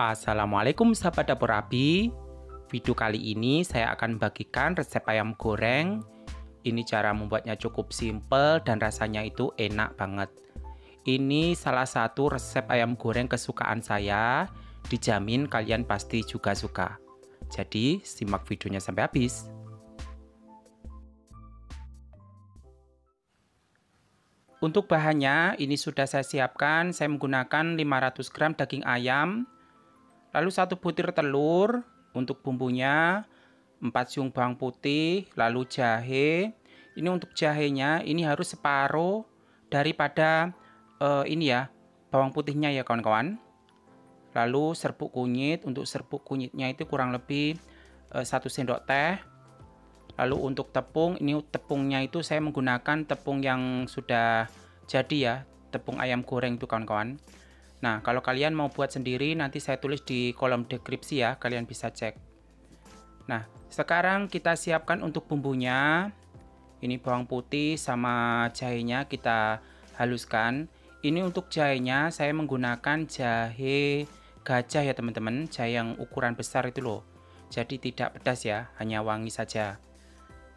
Assalamualaikum sahabat dapur Abi. Video kali ini saya akan bagikan resep ayam goreng. Ini cara membuatnya cukup simple dan rasanya itu enak banget. Ini salah satu resep ayam goreng kesukaan saya. Dijamin kalian pasti juga suka. Jadi simak videonya sampai habis. Untuk bahannya ini sudah saya siapkan. Saya menggunakan 500 gram daging ayam, lalu 1 butir telur. Untuk bumbunya 4 siung bawang putih, lalu jahe. Ini untuk jahenya ini harus separuh daripada bawang putihnya ya kawan-kawan. Lalu serbuk kunyit, untuk serbuk kunyitnya itu kurang lebih 1 sendok teh. Lalu untuk tepung, ini tepungnya itu saya menggunakan tepung yang sudah jadi ya, tepung ayam goreng itu kawan-kawan. Nah, kalau kalian mau buat sendiri, nanti saya tulis di kolom deskripsi ya, kalian bisa cek. Nah, sekarang kita siapkan untuk bumbunya. Ini bawang putih sama jahenya kita haluskan. Ini untuk jahenya saya menggunakan jahe gajah ya teman-teman, jahe yang ukuran besar itu loh. Jadi tidak pedas ya, hanya wangi saja.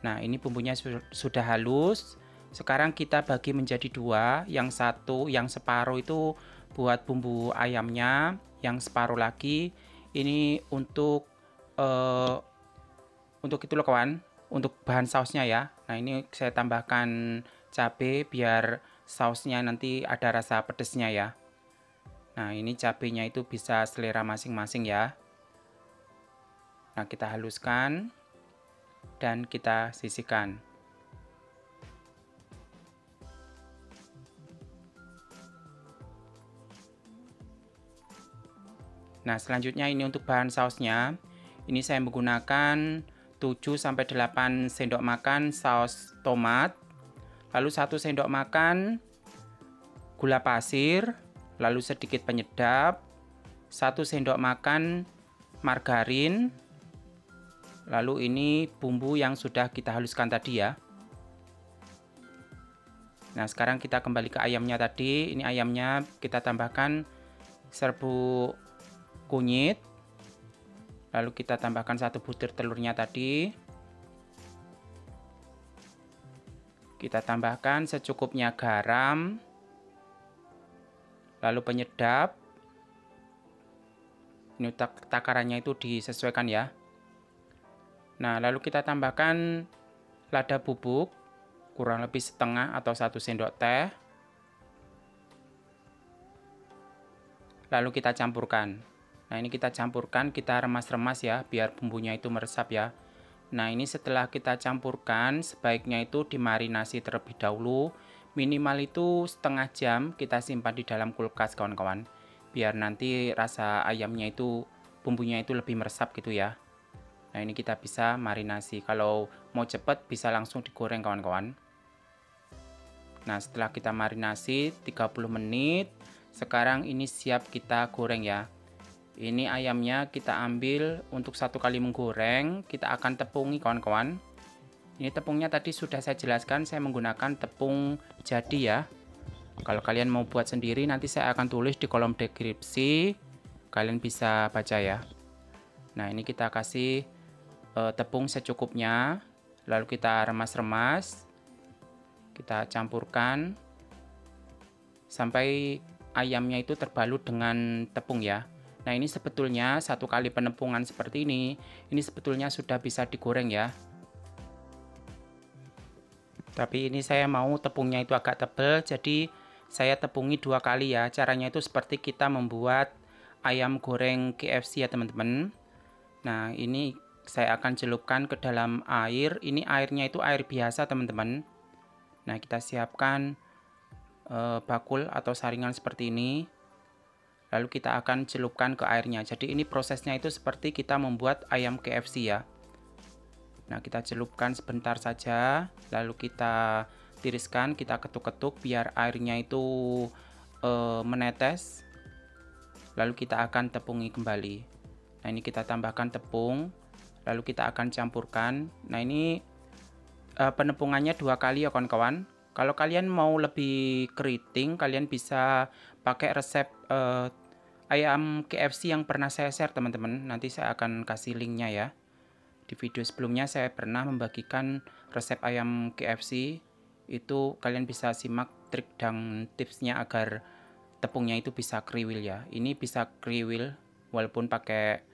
Nah, ini bumbunya sudah halus. Sekarang kita bagi menjadi dua. Yang satu, yang separuh itu buat bumbu ayamnya, yang separuh lagi ini untuk itu loh kawan, untuk bahan sausnya ya. Nah, ini saya tambahkan cabai biar sausnya nanti ada rasa pedesnya ya. Nah, ini cabenya itu bisa selera masing-masing ya. Nah, kita haluskan dan kita sisihkan. Nah, selanjutnya ini untuk bahan sausnya. Ini saya menggunakan 7-8 sendok makan saus tomat, lalu 1 sendok makan gula pasir, lalu sedikit penyedap, 1 sendok makan margarin, lalu ini bumbu yang sudah kita haluskan tadi ya. Nah, sekarang kita kembali ke ayamnya tadi. Ini ayamnya kita tambahkan serbuk kunyit, lalu kita tambahkan 1 butir telurnya tadi. Kita tambahkan secukupnya garam, lalu penyedap. Ini takarannya itu disesuaikan ya. Nah, lalu kita tambahkan lada bubuk kurang lebih setengah atau 1 sendok teh. Lalu kita campurkan. Nah, ini kita campurkan, kita remas-remas ya, biar bumbunya itu meresap ya. Nah, ini setelah kita campurkan, sebaiknya itu dimarinasi terlebih dahulu. Minimal itu setengah jam kita simpan di dalam kulkas kawan-kawan. Biar nanti rasa ayamnya itu, bumbunya itu lebih meresap gitu ya. Nah, ini kita bisa marinasi. Kalau mau cepet bisa langsung digoreng kawan-kawan. Nah, setelah kita marinasi 30 menit, sekarang ini siap kita goreng ya. Ini ayamnya kita ambil untuk 1 kali menggoreng, kita akan tepungi kawan-kawan. Ini tepungnya tadi sudah saya jelaskan, saya menggunakan tepung jadi ya. Kalau kalian mau buat sendiri nanti saya akan tulis di kolom deskripsi, kalian bisa baca ya. Nah, ini kita kasih tepung secukupnya, lalu kita remas-remas, kita campurkan sampai ayamnya itu terbalut dengan tepung ya. Nah, ini sebetulnya 1 kali penepungan seperti ini sebetulnya sudah bisa digoreng ya. Tapi ini saya mau tepungnya itu agak tebal, jadi saya tepungi 2 kali ya. Caranya itu seperti kita membuat ayam goreng KFC ya teman-teman. Nah, ini saya akan celupkan ke dalam air. Ini airnya itu air biasa teman-teman. Nah, kita siapkan bakul atau saringan seperti ini. Lalu kita akan celupkan ke airnya. Jadi ini prosesnya itu seperti kita membuat ayam KFC ya. Nah, kita celupkan sebentar saja, lalu kita tiriskan, kita ketuk-ketuk biar airnya itu menetes. Lalu kita akan tepungi kembali. Nah, ini kita tambahkan tepung, lalu kita akan campurkan. Nah, ini penepungannya 2 kali ya kawan-kawan. Kalau kalian mau lebih keriting, kalian bisa pakai resep ayam KFC yang pernah saya share teman-teman. Nanti saya akan kasih linknya ya. Di video sebelumnya saya pernah membagikan resep ayam KFC. Itu kalian bisa simak trik dan tipsnya agar tepungnya itu bisa kriwil ya. Ini bisa kriwil walaupun pakai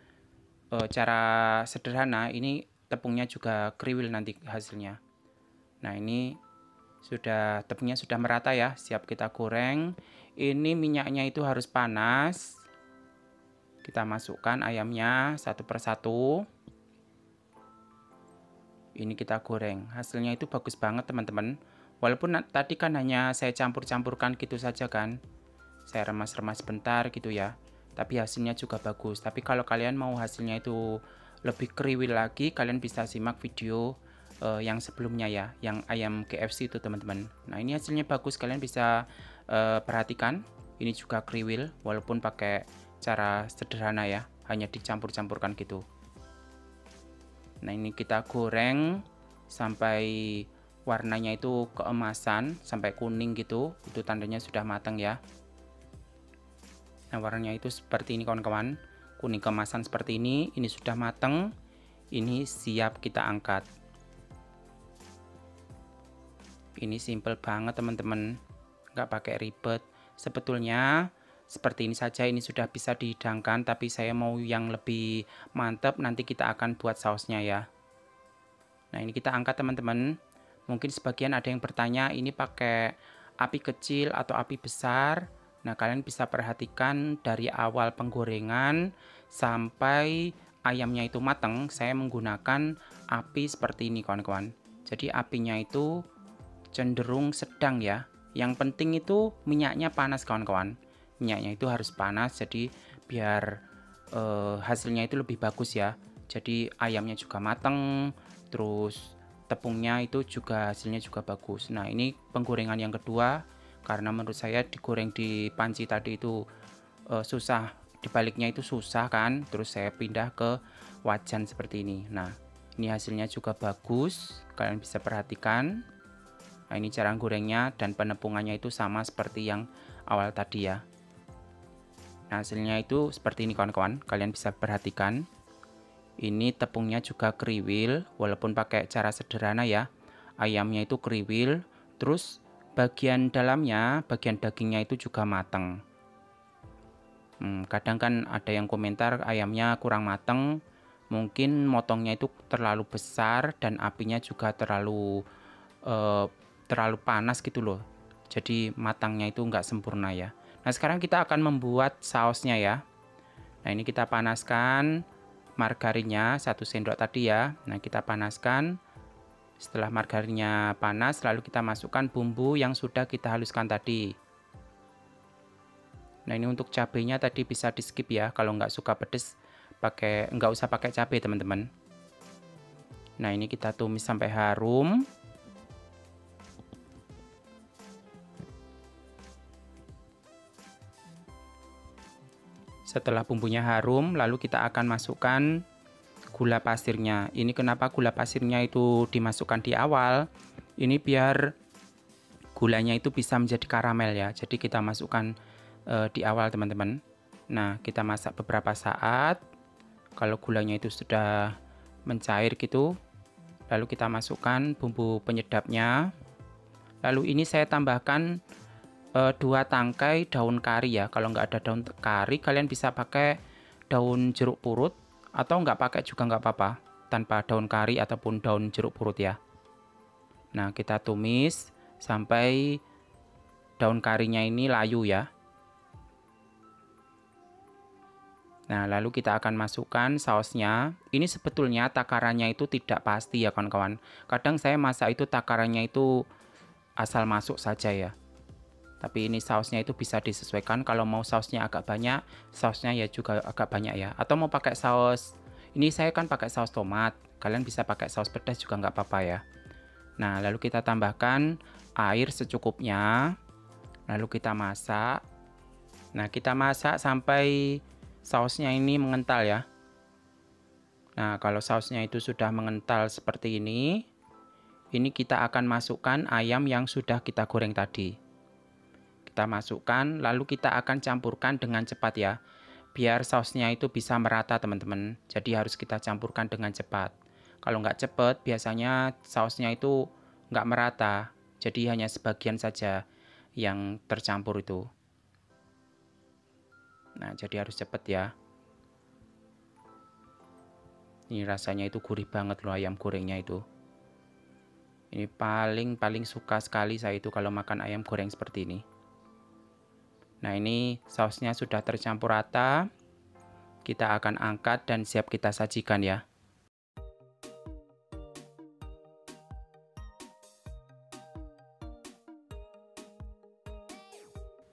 cara sederhana. Ini tepungnya juga kriwil nanti hasilnya. Nah, ini tepungnya sudah merata ya, siap kita goreng. Ini minyaknya itu harus panas. Kita masukkan ayamnya satu persatu. Ini kita goreng. Hasilnya itu bagus banget teman-teman. Walaupun tadi kan hanya saya campur-campurkan gitu saja kan. Saya remas-remas bentar gitu ya. Tapi hasilnya juga bagus. Tapi kalau kalian mau hasilnya itu lebih kriwil lagi, kalian bisa simak video yang sebelumnya ya, yang ayam KFC itu teman-teman. Nah, ini hasilnya bagus, kalian bisa perhatikan. Ini juga kriwil walaupun pakai cara sederhana ya, hanya dicampur-campurkan gitu. Nah, ini kita goreng sampai warnanya itu keemasan, sampai kuning gitu. Itu tandanya sudah matang ya. Nah, warnanya itu seperti ini kawan-kawan. Kuning keemasan seperti ini sudah matang. Ini siap kita angkat. Ini simple banget teman-teman. Nggak pakai ribet. Sebetulnya seperti ini saja, ini sudah bisa dihidangkan, tapi saya mau yang lebih mantap, nanti kita akan buat sausnya ya. Nah, ini kita angkat teman-teman. Mungkin sebagian ada yang bertanya, ini pakai api kecil atau api besar. Nah, kalian bisa perhatikan dari awal penggorengan sampai ayamnya itu matang, saya menggunakan api seperti ini kawan-kawan. Jadi apinya itu cenderung sedang ya. Yang penting itu minyaknya panas kawan-kawan. Minyaknya itu harus panas, jadi biar hasilnya itu lebih bagus ya. Jadi ayamnya juga matang, terus tepungnya itu juga hasilnya juga bagus. Nah, ini penggorengan yang kedua, karena menurut saya digoreng di panci tadi itu susah, dibaliknya itu susah kan. Terus saya pindah ke wajan seperti ini. Nah, ini hasilnya juga bagus, kalian bisa perhatikan. Nah, ini cara gorengnya dan penepungannya itu sama seperti yang awal tadi ya. Nah, hasilnya itu seperti ini kawan-kawan, kalian bisa perhatikan. Ini tepungnya juga kriwil, walaupun pakai cara sederhana ya. Ayamnya itu kriwil, terus bagian dalamnya, bagian dagingnya itu juga matang. Kadang kan ada yang komentar ayamnya kurang matang, mungkin motongnya itu terlalu besar dan apinya juga terlalu panas gitu loh. Jadi matangnya itu nggak sempurna ya. Nah, sekarang kita akan membuat sausnya ya. Nah, ini kita panaskan margarinnya 1 sendok tadi ya. Nah, kita panaskan. Setelah margarinnya panas, lalu kita masukkan bumbu yang sudah kita haluskan tadi. Nah, ini untuk cabenya tadi bisa di skip ya. Kalau nggak suka pedes, nggak usah pakai cabai teman-teman. Nah, ini kita tumis sampai harum. Setelah bumbunya harum, lalu kita akan masukkan gula pasirnya. Ini kenapa gula pasirnya itu dimasukkan di awal? Ini biar gulanya itu bisa menjadi karamel ya. Jadi kita masukkan di awal teman-teman. Nah, kita masak beberapa saat. Kalau gulanya itu sudah mencair gitu, lalu kita masukkan bumbu penyedapnya. Lalu ini saya tambahkan 2 tangkai daun kari ya. Kalau nggak ada daun kari, kalian bisa pakai daun jeruk purut, atau nggak pakai juga nggak apa-apa, tanpa daun kari ataupun daun jeruk purut ya. Nah, kita tumis sampai daun karinya ini layu ya. Nah, lalu kita akan masukkan sausnya. Ini sebetulnya takarannya itu tidak pasti ya kawan-kawan. Kadang saya masak itu takarannya itu asal masuk saja ya. Tapi ini sausnya itu bisa disesuaikan. Kalau mau sausnya agak banyak, sausnya ya juga agak banyak ya. Atau mau pakai saus, ini saya kan pakai saus tomat. Kalian bisa pakai saus pedas juga nggak apa-apa ya. Nah, lalu kita tambahkan air secukupnya. Lalu kita masak. Nah, kita masak sampai sausnya ini mengental ya. Nah, kalau sausnya itu sudah mengental seperti ini kita akan masukkan ayam yang sudah kita goreng tadi. Kita masukkan, lalu kita akan campurkan dengan cepat ya. biar sausnya itu bisa merata teman-teman. Jadi harus kita campurkan dengan cepat. Kalau nggak cepat, biasanya sausnya itu nggak merata. Jadi hanya sebagian saja yang tercampur itu. Nah, jadi harus cepat ya. Ini rasanya itu gurih banget loh ayam gorengnya itu. Ini paling suka sekali saya itu kalau makan ayam goreng seperti ini. Nah, ini sausnya sudah tercampur rata. Kita akan angkat dan siap kita sajikan ya.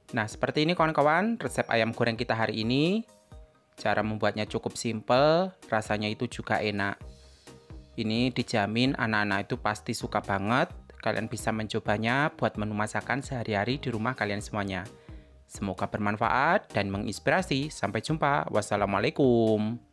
Nah, seperti ini kawan-kawan, resep ayam goreng kita hari ini. Cara membuatnya cukup simple, rasanya itu juga enak. Ini dijamin anak-anak itu pasti suka banget. Kalian bisa mencobanya buat menu masakan sehari-hari di rumah kalian semuanya. Semoga bermanfaat dan menginspirasi. Sampai jumpa. Wassalamualaikum.